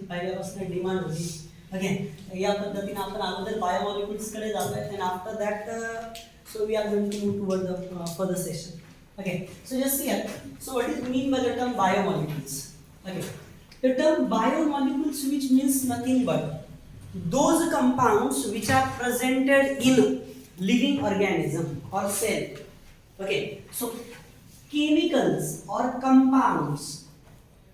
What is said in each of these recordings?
पहिल्यापासून डिमांड होती. अगेन या पद्धतीने आपण अगोदर बायोमॉलिक्युल्स कडे जातोय and after that so we are going to move toward the further session. Okay, so just here, so what is mean by the term biomolecules? Okay, the term biomolecules, which means nothing but those compounds which are presented in living organism or cell. Okay, so chemicals or compounds.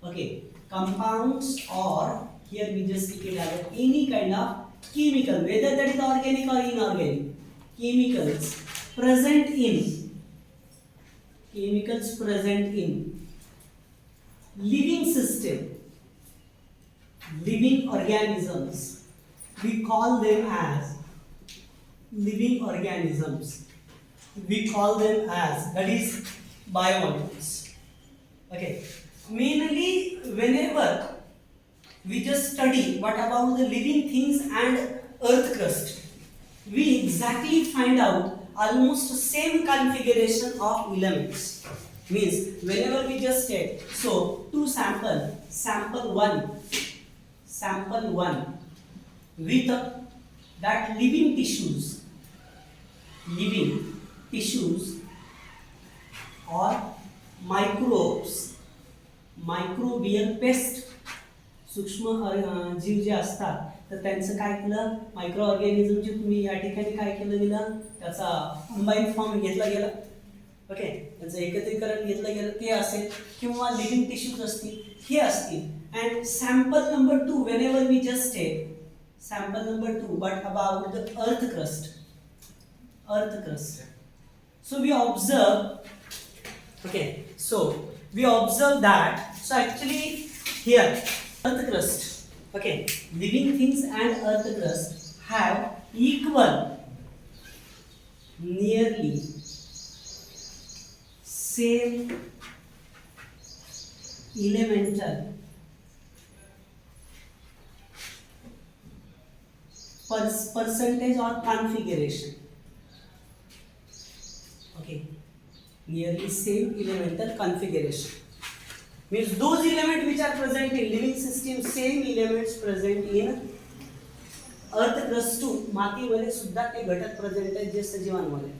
Okay, compounds or here we just take it as any kind of chemical, whether that is organic or inorganic, chemicals present in living system, living organisms, we call them as living organisms, we call them as, that is biomolecules. Okay, mainly whenever we just study what about the living things and earth crust, we exactly find out almost same configuration of elements. Means whenever we just take, so two sample one with that living tissues or microbes, microbial pest, सूक्ष्म जीव जे असतात तर त्यांचं काय केलं, micro organism जे तुम्ही या ठिकाणी काय केलं गेलं, त्याचा कंबाईन फॉर्म घेतला गेला. ओके, त्याचं एकत्रीकरण घेतलं गेलं ते असेल किंवा लिव्हिंग टिश्यूज असतील, हे असतील. And sample number 2 whenever we just take sample number 2 but about the earth crust. So we observe, okay, so we observe that, so actually here earth crust, okay, living things and earth crust have equal, nearly same elemental percentage or configuration. Okay, nearly same elemental configuration means those elements which are present in living system, same elements present in earth crust too. मातीमध्ये सुद्धा ते घटक present आहेत जे सजीवांमध्ये.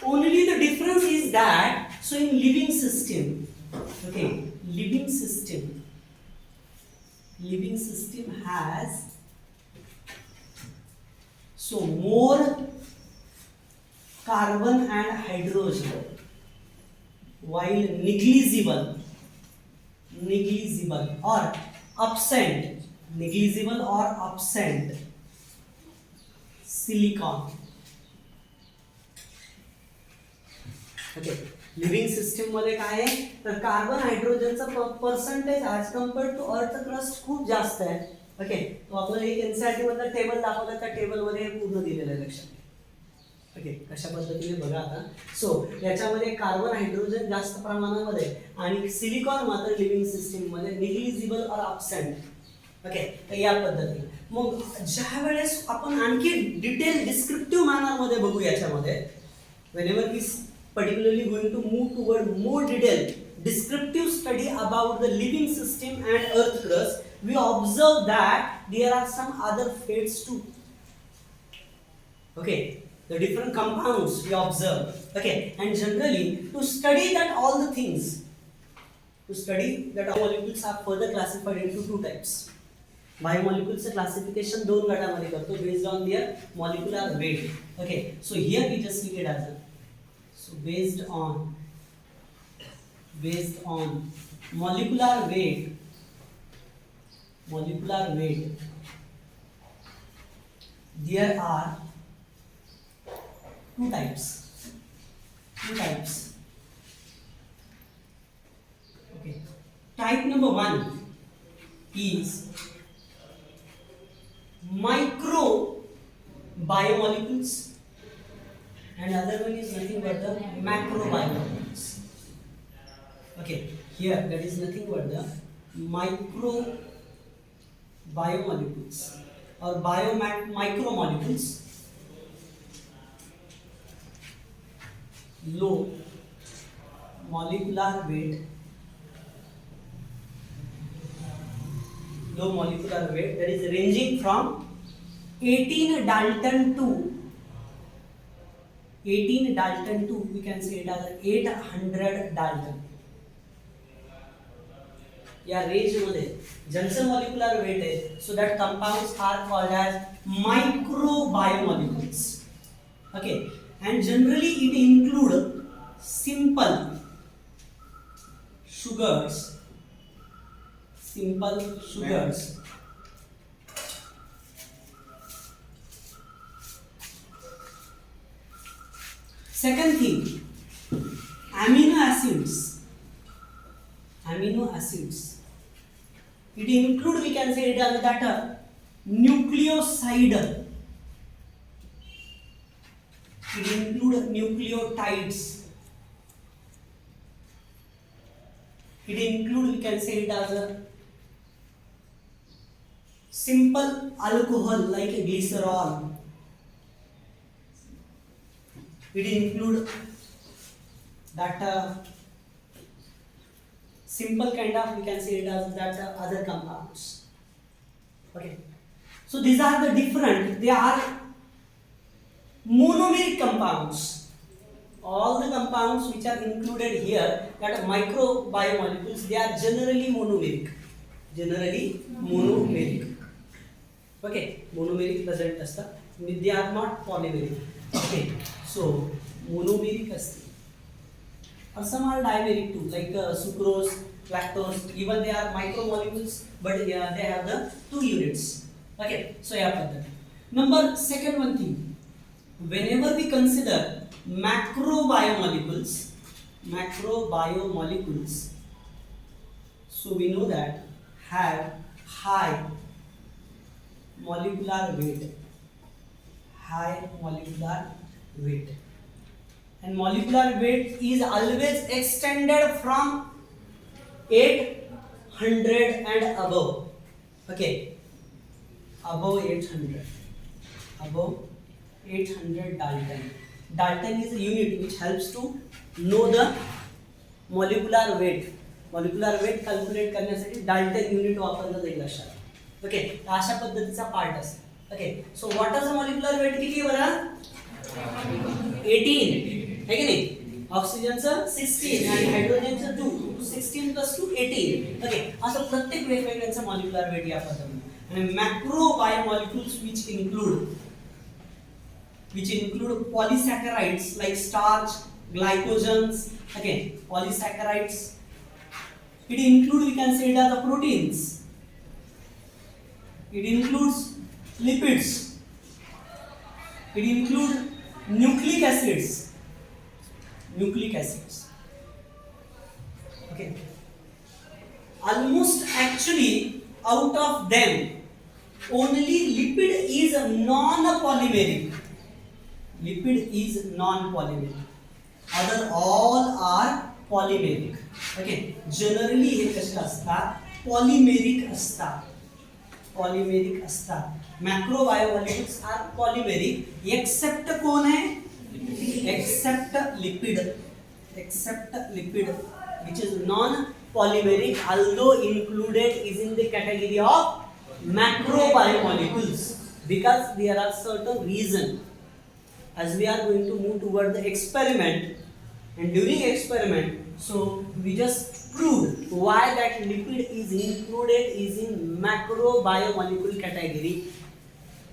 Only the difference is that, so in living system, okay, living system has so more carbon and hydrogen, while negligible or absent silicon. Okay, living system मध्ये काय आहे तर carbon हायड्रोजनचा percentage as compared to earth crust खूप जास्त आहे. Okay, तो आपण एक एनसीईआरटी मधला टेबल दाखवला, त्या टेबल मध्ये हे पूर्ण दिलेलं आहे लक्षात. ओके, कशा पद्धतीने बघा आता. सो याच्यामध्ये कार्बन हायड्रोजन जास्त प्रमाणामध्ये आणि सिलिकॉन मात्र लिव्हिंग सिस्टीम मध्ये निग्लिजिबल और ॲब्सेंट. ओके, तर या पद्धतीने मग ज्या वेळेस आपण आणखी डिटेल डिस्क्रिप्टिव्ह मॅनर मध्ये बघू याच्यामध्ये, whenever we particularly going to move toward more detailed descriptive study about the living system and earth crust, we observe that there are some other fates too. Okay, the different compounds we observe. Okay, and generally to study that all the things, biomolecules are further classified into two types. Biomolecules classification दोन गटामध्ये करतो based on their molecular weight. Okay, so here we just take it as a, so based on molecular weight, there are two types. Okay, type number 1 is micro biomolecules and other one is nothing but the macro biomolecules. Okay, here that is nothing but the micro biomolecules or micromolecules, low molecular weight low molecular weight, that is ranging from 18 Dalton to we can say it as 800 Dalton. या range मध्ये ज्यांचं molecular weight आहे, so that compounds are called as micro biomolecules. Okay, and generally it include simple sugars. Second thing, amino acids. It include, we can say it as that nucleoside. It include nucleotides. It include, we can say it as a simple alcohol like glycerol. It include that simple kind of, we can say it as that other compounds. Okay, so these are the different, they are monomeric compounds. All the compounds which are included here, that microbiomolecules, they are generally monomeric. Okay, monomeric present असतात, they are not polymeric. Okay, so monomeric असते. Or some are dimeric too, like sucrose, lactose, even they are micromolecules, but they have the 2 units. Okay, so yeah, number second one thing, whenever we consider macrobiomolecules, so we know that have high molecular weight, and molecular weight is always extended from 800 and above. Okay, above 800 Dalton. Dalton is a unit which helps to know the molecular weight. Molecular weight calculate करण्यासाठी Dalton unit वापरलं जाईल लक्षात. Okay, अशा पद्धतीचा part असतो. Okay, सो वॉटरचं molecular weight किती आहे बरं? 18 है की नाही? ऑक्सिजनचं 16 आणि हायड्रोजनचं 2. 16 + 2 18. ओके, असं प्रत्येक वेगवेगळ्यांचं मॉलिक्युलर वेट या पद्धतीने. आणि macro biomolecules which include polysaccharides like starch, glycogens. Okay, polysaccharides. It include, we can say it as the proteins. It includes lipids. It includes nucleic acids. Okay, almost actually out of them only lipid is non-polymeric. Other all are polymeric. Okay, generally हे कसे असतात? polymeric असतात. Macrobiomolecules are polymeric except कोण है? except lipid which is non-polymeric, although included is in the category of macrobiomolecules, because there are certain reasons. As we are going to move toward the experiment, and during experiment, so we just proved why that lipid is included is in macrobiomolecule category.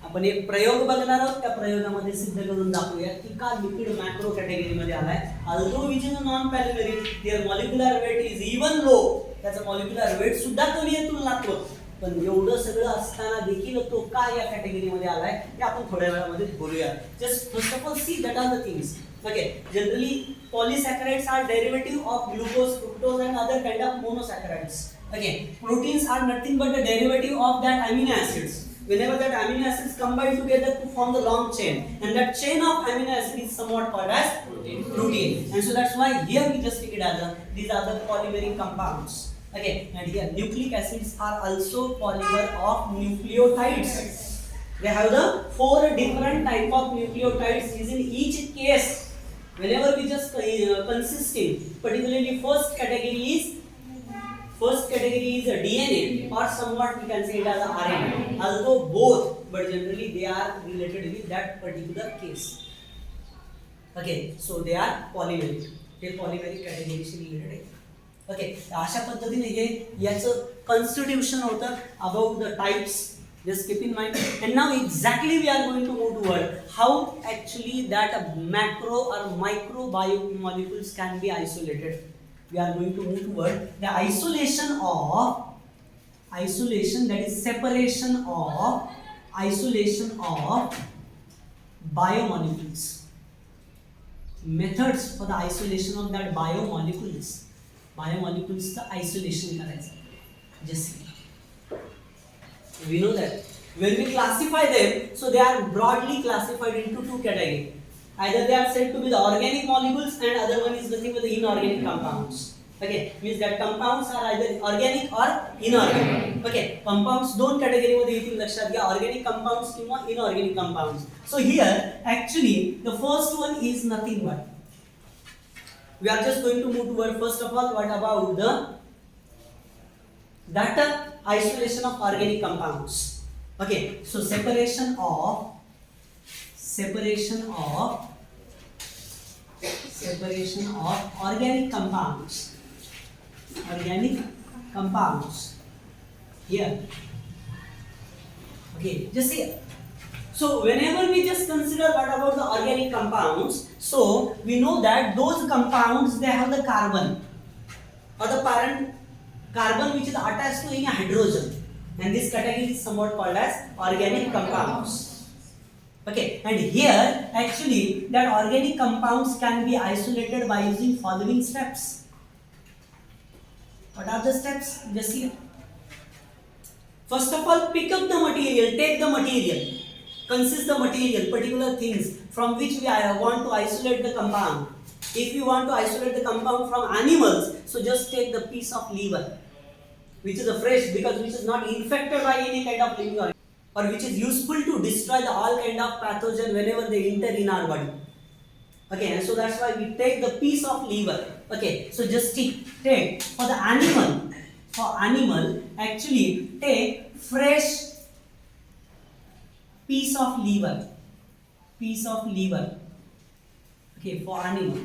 आपण एक प्रयोग बघणार आहोत, त्या प्रयोगामध्ये सिद्ध करून दाखवूया की का लिपिड मॅक्रो कॅटेगरी मध्ये आलाय. although which is non polymeric, their molecular weight is even low. त्याचा molecular weight सुद्धा कमी आहे तुलनात्मक, पण एवढं सगळं असताना देखील तो का या कॅटेगरी मध्ये आलाय हे आपण थोड्या वेळामध्ये बोलूया. Just first of all see that are the things. Okay, generally polysaccharides are derivative of glucose, fructose and other kind of monosaccharides. Okay, proteins are nothing but the derivative of that amino acids. Whenever that amino acids combine together to form the long chain, and that chain of amino acid is somewhat called as protein. And so that's why here we just take it as these are the polymeric compounds. Okay, and here nucleic acids are also polymer of nucleotides. They have the 4 different type of nucleotides is in each case. Whenever we just consisting, particularly first category is a DNA. or somewhat we can say it as a RNA. Although both, but generally they are related with that particular case. Okay, so they are polymeric. They polymeric category related आहे. Okay, अशा पद्धतीने हे याचं constitution होतं about the types. Just keep in mind. And now exactly we are going to move toward how actually that macro or micro biomolecules can be isolated. We are going to move toward the isolation, that is separation of biomolecules. Methods for the isolation of that biomolecules the isolation करायचं. Just we know that when we classify them, so they are broadly classified into two categories. Either they are said to be the organic molecules and other one is nothing but the inorganic compounds. Okay, means that compounds are either organic or inorganic. Okay, compounds दोन category मध्ये येतील लक्षात घ्या, organic compounds किंवा inorganic compounds. So here actually the first one is nothing but we are just going to move toward first of all what about that isolation of organic compounds. Okay, so separation of organic compounds. Here. Okay, just here. So whenever we just consider what about the organic compounds, so we know that those compounds they have the carbon or the parent carbon which is attached to any hydrogen, and this category is somewhat called as organic compounds. Okay, and here actually that organic compounds can be isolated by using following steps. What are the steps? Just here. First of all, pick up the material, take the material, consist the material, particular things from which we want to isolate the compound. If you want to isolate the compound from animals, so just take the piece of liver, which is a fresh, because which is not infected by any kind of living organism, or which is useful to destroy the all kind of pathogen whenever they enter in our body. Okay, and so that's why we take the piece of liver. Okay, so just take for the animal. For animal, actually take fresh piece of liver. Okay, for animal.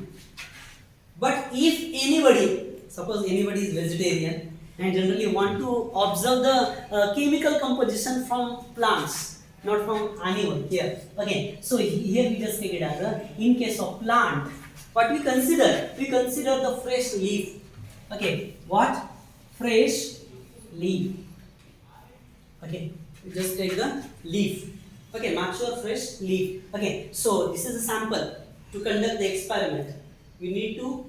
But if anybody, suppose anybody is vegetarian and generally want to observe the chemical composition from plants, not from animal here. Okay, so here we just take it as in case of plant, what we consider the fresh leaf. Okay, what? Fresh leaf. Okay, we just take the leaf. Okay, mature fresh leaf. Okay, so this is a sample to conduct the experiment. We need to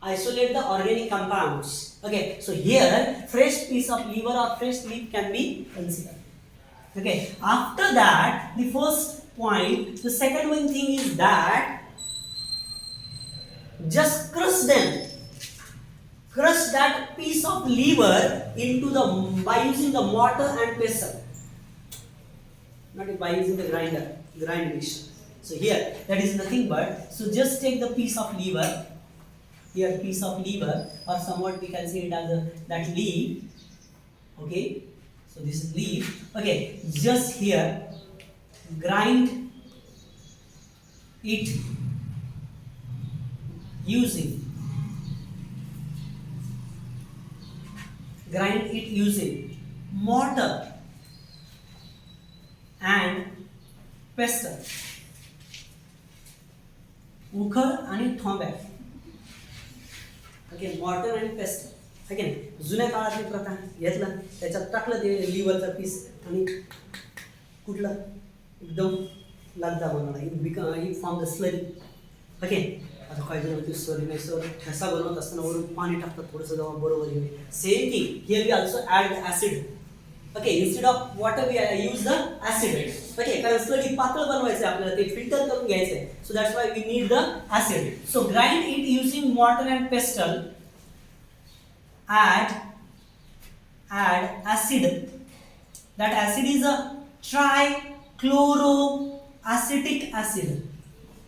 isolate the organic compounds. Okay, so here fresh piece of liver or fresh leaf can be considered. Okay, after that, the first point, the second one thing is that just crush them. Crush that piece of liver into the by using the mortar and pestle, not by using the grind mixture. So here that is nothing but, so just take the piece of liver. Here piece of liver, or somewhat we can say it as that leaf. Okay, so this is leaf. Okay, just here grind it using mortar and pestle. उखळ आणि थोंब्या. Again mortar आणि pastel. Again जुन्या काळातली प्रथा घेतलं, त्याच्यात टाकलं ते लिव्हरचं पीस आणि कुठलं एकदम लगदा बनवला, it form the slurry. Okay, आता काय जण होती स्लरी नाही सर, ठसा बनवत असताना वरून पाणी टाकतात थोडंसं जेव्हा बरोबर येईल. Same thing here we also add acid. Okay, instead of water we use the acid. Okay, कारण स्लरी पातळ बनवायचं आपल्याला, ते फिल्टर करून घ्यायचं. So that's why we need the acid. So grind it using mortar and pestle. Add acid. That acid is a trichloroacetic acid.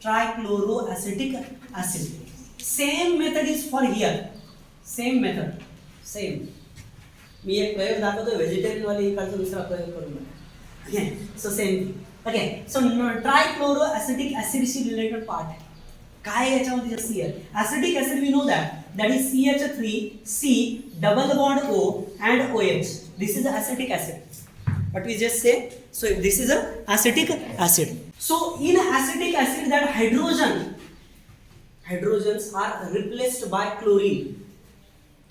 Trichloroacetic acid. Same method is for here. Same method. Same. मी एक प्रयोग दाखवतो vegetarian वाले इकडचा दुसरा प्रयोग करून okay so same okay so trichloro acetic ॲसिडशी related part काय याच्यामध्ये सी आहे acetic acid we know that is CH3 double bond O and OH this is acetic acid what we just say so this is a acetic acid so in acetic acid that hydrogens are replaced by chlorine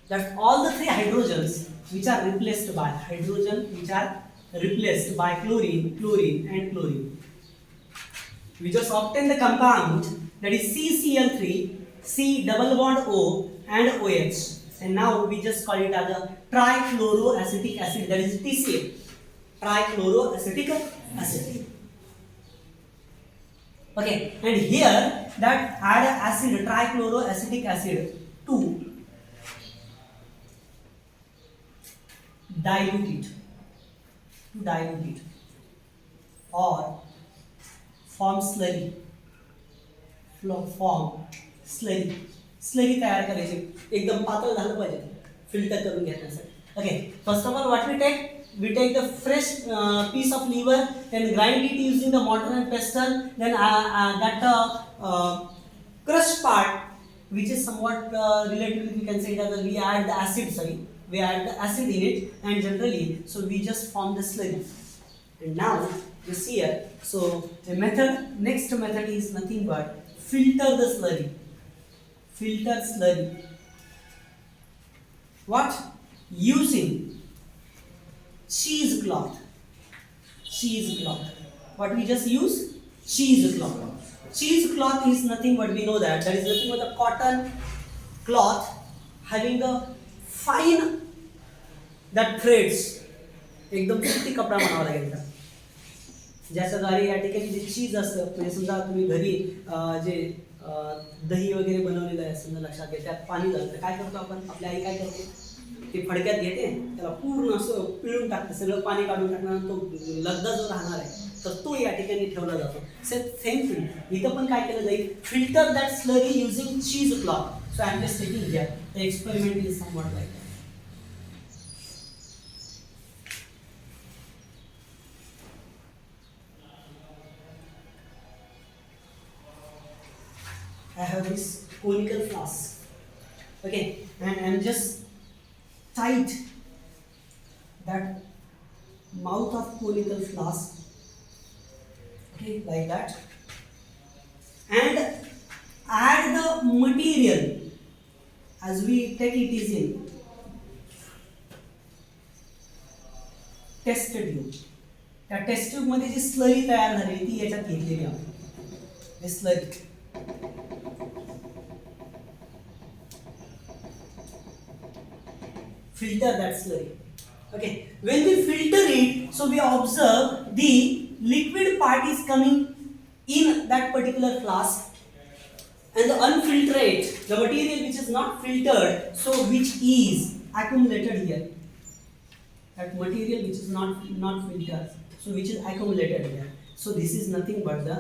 that all the three hydrogens which are replaced by chlorine and chlorine we just obtain the compound that is CCl3 C double bond O and OH and now we just call it as a trichloroacetic acid that is TCA trichloroacetic acid okay and here that add acid trichloroacetic acid to dilute it or form slurry तयार करायची एकदम पातळ झालं पाहिजे filter करून घेण्यासाठी okay first of all what we take the fresh piece of liver then grind it using the mortar and pestle then that crushed part which is somewhat relatively we can say that we add the acid in it and generally so we just form the slurry and now you see here so the next method is nothing but filter slurry what using cheesecloth what we just use cheesecloth is nothing but we know that is nothing but a cotton cloth having the fine that threads एकदम सुती कपडा म्हणावा लागेल का ज्याच्याद्वारे या ठिकाणी जे चीज असतं म्हणजे समजा तुम्ही घरी जे दही वगैरे बनवलेलं आहे समजा लक्षात घ्या त्यात पाणी घालतं काय करतो आपण आपल्या आई काय करते ते फडक्यात घेते त्याला पूर्ण असं पिळून टाकते सगळं पाणी काढून टाकणार तो लगदा जो राहणार आहे तर तो या ठिकाणी ठेवला जातो सेम थिंग इथं पण काय केलं जाईल फिल्टर दॅट स्लरी युजिंग चीज cloth so I am just taking here the experiment is somewhat like I have this conical flask, okay, and I am just tight that mouth of conical flask, okay, like that, and add the material as we take it is in test tube. त्या test tube मध्ये जी slurry तयार झाली ती याच्यात घेतलेली आहे slurry filter that slurry okay when we filter it so we observe the liquid part is coming in that particular flask and the unfiltrate the material which is not filtered so which is accumulated here that material which is not filtered so which is accumulated here so this is nothing but the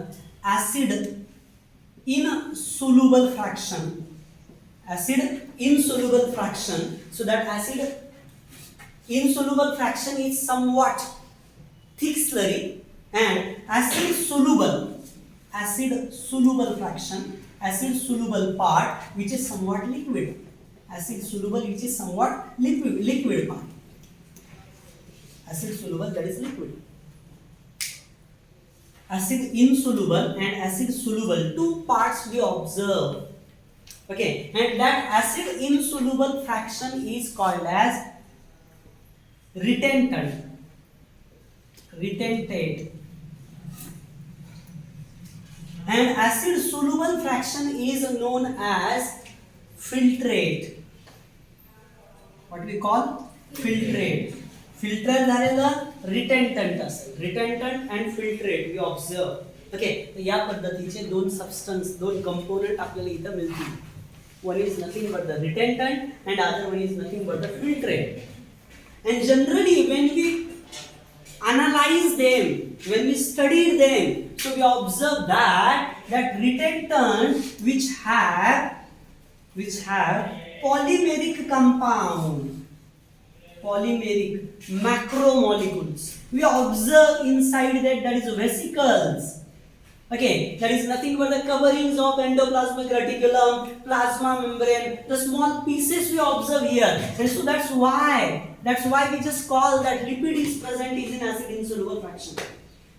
acid insoluble fraction so that acid insoluble fraction is somewhat thick slurry and acid soluble part which is somewhat liquid liquid part acid soluble that is liquid acid insoluble and acid soluble two parts we observe okay and that acid insoluble fraction is called as retentate and acid soluble fraction is known as filtrate what we call filtrate filter झालेलं retentant असेल retentant and filtrate we observe okay तर या पद्धतीचे दोन substance दोन component आपल्याला इथं मिळतील one is nothing but the retentant and other one is nothing but the filtrate and generally when we analyze them when we study them so we observe that retentant which have polymeric compound polymeric macromolecules. We observe inside that is vesicles. Okay, that is nothing but the coverings of endoplasmic reticulum, plasma membrane, the small pieces we observe here. And so that's why we just call that lipid is present is in acid insoluble fraction.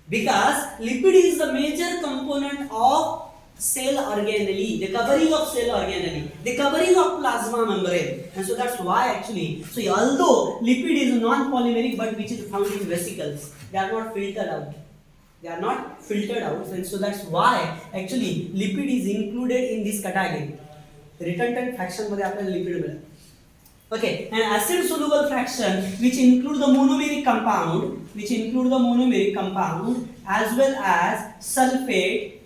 Because lipid is the major component of cell organelle, the covering of cell organelle, the covering of plasma membrane. And so that's why actually, so although lipid is non-polymeric but which is found in vesicles, they are not filtered out. And so that's why actually lipid is included in this category. Retentant fraction मध्ये आपल्याला lipid मिळेल. Okay, and acid soluble fraction which include the monomeric compound as well as sulfate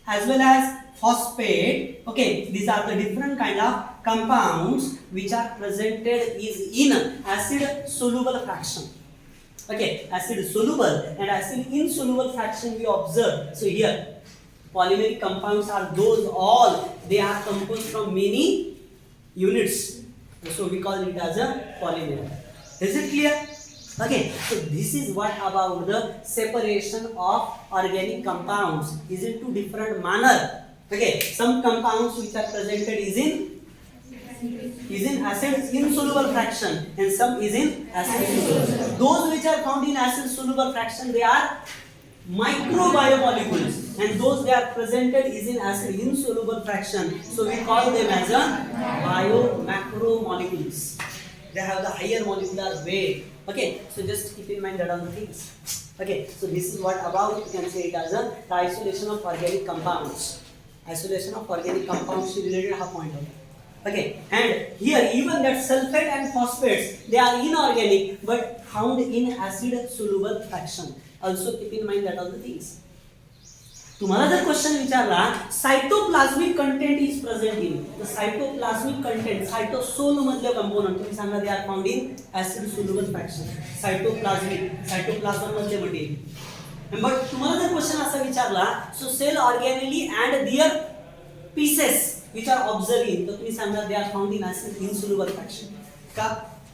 as well as phosphate. Okay, these are the different kind of compounds which are presented is in acid soluble fraction. Okay, acid soluble and acid insoluble fraction we observe. So here polymeric compounds are those all, they are composed from many units. So we call it as a polymer. Is it clear? Okay, so this is what about the separation of organic compounds is in two different manner. Okay, some compounds which are presented is in acid insoluble fraction and some is in acid soluble. Those which are found in acid soluble fraction, they are microbiomolecules, and those they are presented is in acid insoluble fraction. So we call them as a biomacromolecules. They have the higher molecular weight. Okay, so just keep in mind that all the things. Okay, so this is what about you can say it as the isolation of organic compounds. Isolation of organic compounds related half point. Okay, and here even that sulfate and phosphates, they are inorganic but found in acid soluble fraction. Also keep in mind that all the things. तुम्हाला जर question विचारला cytoplasmic content is present in the cytoplasmic content cytosol मधले component तुम्ही सांगा they are found in acid soluble fraction cytoplasm मधले material but तुम्हाला जर question असा विचारला so cell organelle and their pieces which are observing तर तुम्ही सांगा they are found in acid insoluble fraction का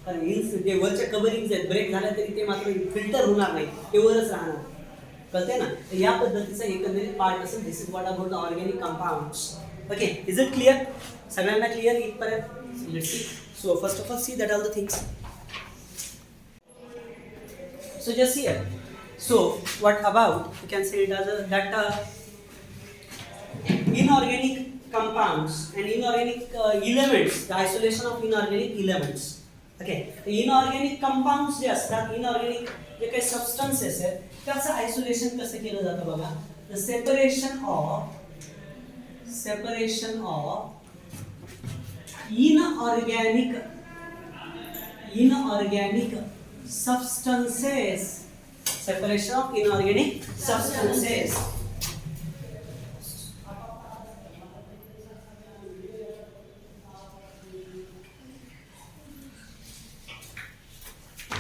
कारण जे वरचे कव्हरिंग्स आहेत ब्रेक झाले तरी ते मात्र फिल्टर होणार नाही ते वरच राहणार कळते ना तर या पद्धतीचा एकंदरीत पार्ट असेल this is what about the organic compounds okay is it clear सगळ्यांना क्लियर इथपर्यंत let's see so first of all see that all the things so just here so what about you can say it as that inorganic compounds and inorganic elements the isolation of inorganic elements okay the inorganic compounds जे असतात inorganic जे काही substances आहेत त्याचं isolation कसं केलं जातं बघा the separation of inorganic substances separation of inorganic substances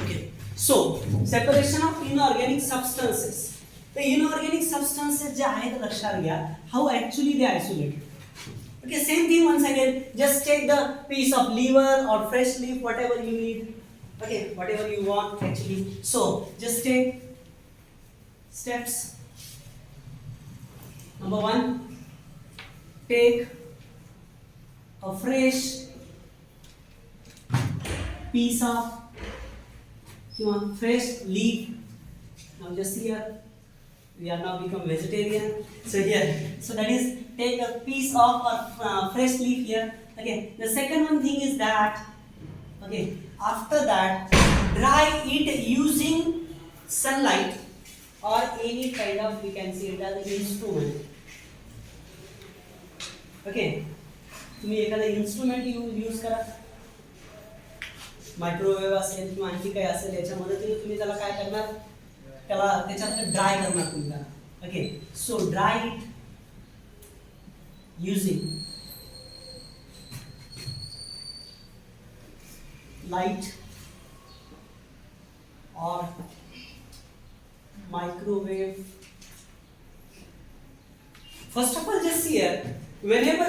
okay so separation of inorganic substances the inorganic substances जे आहेत लक्षात घ्या how actually they isolated okay same thing once again just take the piece of liver or fresh leaf whatever you need okay whatever you want actually so just take steps number 1 take a fresh piece of fresh leaf now just here we are now become vegetarian so here so that is take a piece of fresh leaf here okay the second one thing is that okay after that dry it using sunlight or any kind of we can see it as an instrument okay तुम्ही एखादा instrument use करा microwave असेल किंवा आणखी काही असेल याच्या मदतीने तुम्ही त्याला काय करणार त्याला त्याच्यात ड्राय करणार तुम्ही okay so dry it using light or microwave first of all just here whenever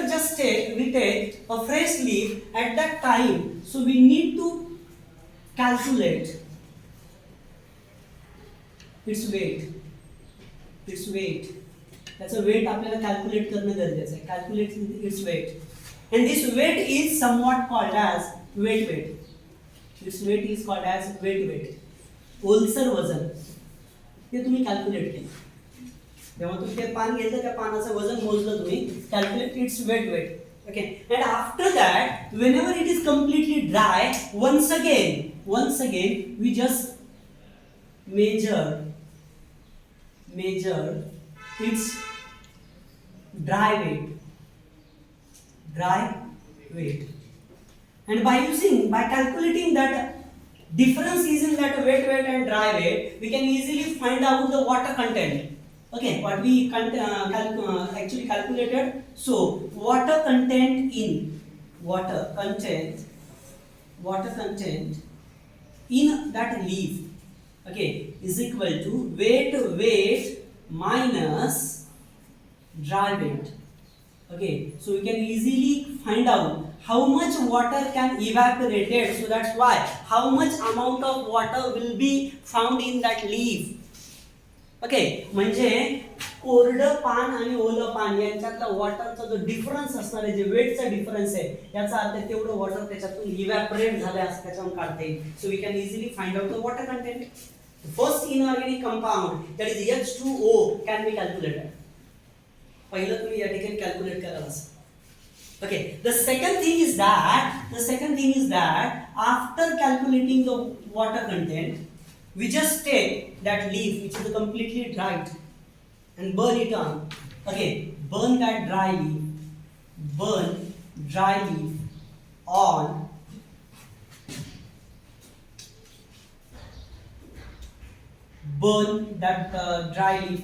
we take a fresh leaf at that time so we need to calculate its weight. त्याचं वेट आपल्याला calculate करणं गरजेचं आहे. Calculate its weight, and this weight is somewhat called as weight. This weight is called as weight. ओलसर वजन ते तुम्ही calculate केलं. जेव्हा तुम्ही ते पान घेतलं त्या पानाचं वजन मोजलं तुम्ही, calculate it's weight. Okay, and after that, whenever it is completely dry, once again we just measure its dry weight, and by calculating that difference is in that weight and dry weight, we can easily find out the water content. Okay, what we actually calculated. So water content in that leaf, okay, is equal to weight minus dry weight. Okay, so we can easily find out how much water can evaporate, so that's why how much amount of water will be found in that leaf. Okay, म्हणजे कोरडं पान आणि ओलं पान यांच्यातला वॉटरचा जो difference असणार आहे, जे वेटचा डिफरन्स आहे, याचा अर्थ तेवढं वॉटर त्याच्यातून इव्हॅपोरेट झालं असं त्याच्यातून काढता येईल. So we can easily find out the water content. First inorganic compound that is H2O can be calculated. पहिलं तुम्ही या ठिकाणी कॅल्क्युलेट कराल असं. Okay, the second thing is that after calculating the water content, we just take that leaf which is completely dried and burn it on. Okay, burn that dry leaf on dry leaf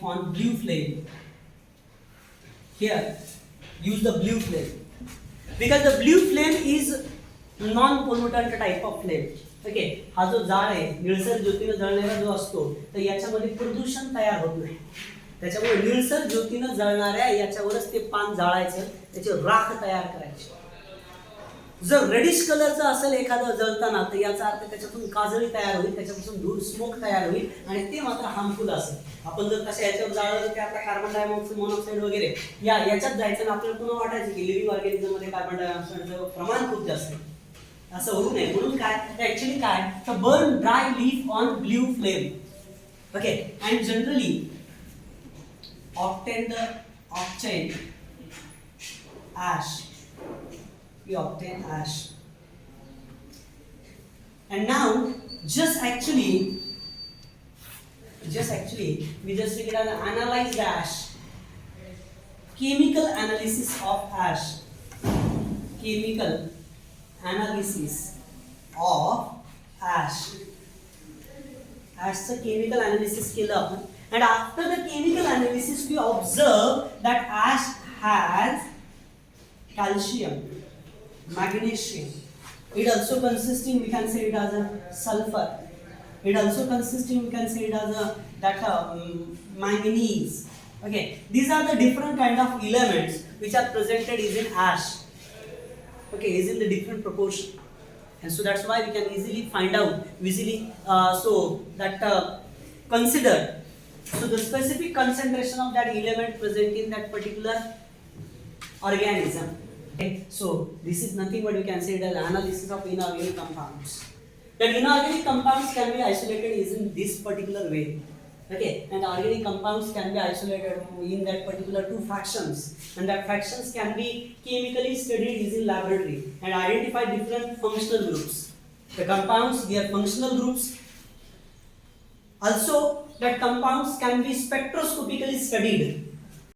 on blue flame. Here, use the blue flame. Because the blue flame is non-pollutant type of flame. Okay, हा जो जाळ आहे निळसर ज्योतीनं जळणारा जो असतो, तर याच्यामध्ये प्रदूषण तयार होत नाही. त्याच्यामुळे निळसर ज्योतीनं जळणाऱ्या याच्यावरच ते पान जाळायचं, त्याची राख तयार करायची. जर रेडिश कलरचं असेल एखादं जळताना, तर याचा अर्थ त्याच्यातून काजळी तयार होईल, त्याच्यापासून धूर स्मोक तयार होईल आणि ते मात्र हार्मफुल असेल. आपण जर तशा याच्यावर जाळलं तर आपला कार्बन डायऑक्साईड मोनॉक्साईड वगैरे याच्यात जायचं आणि आपल्याला पुन्हा वाटायचं की लिव्हिंग ऑर्गॅनिझम मध्ये कार्बन डायऑक्साईडचं प्रमाण खूप जास्त आहे. असं होऊ नये म्हणून काय ऍक्च्युअली काय तर burn dry leaf on blue flame. Okay, and generally obtain ash. We obtain ash, and now just actually we just take it and analyze the ash. Chemical analysis of ash. Ashचं chemical analysis केलं आपण, and after the chemical analysis we observe that ash has calcium, magnesium. It also consisting, we can say it as a sulfur. It also consisting, we can say it as manganese. Okay, these are the different kind of elements which are presented is in ash. Okay, is in the different proportion, and so that's why we can easily find out so that consider the specific concentration of that element present in that particular organism. Okay, so this is nothing but we can say the analysis of inorganic compounds. That inorganic compounds can be isolated is in this particular way. Okay, and organic compounds can be isolated in that particular two fractions, and that fractions can be chemically studied is in laboratory and identify different functional groups. The compounds, they are functional groups. Also, that compounds can be spectroscopically studied.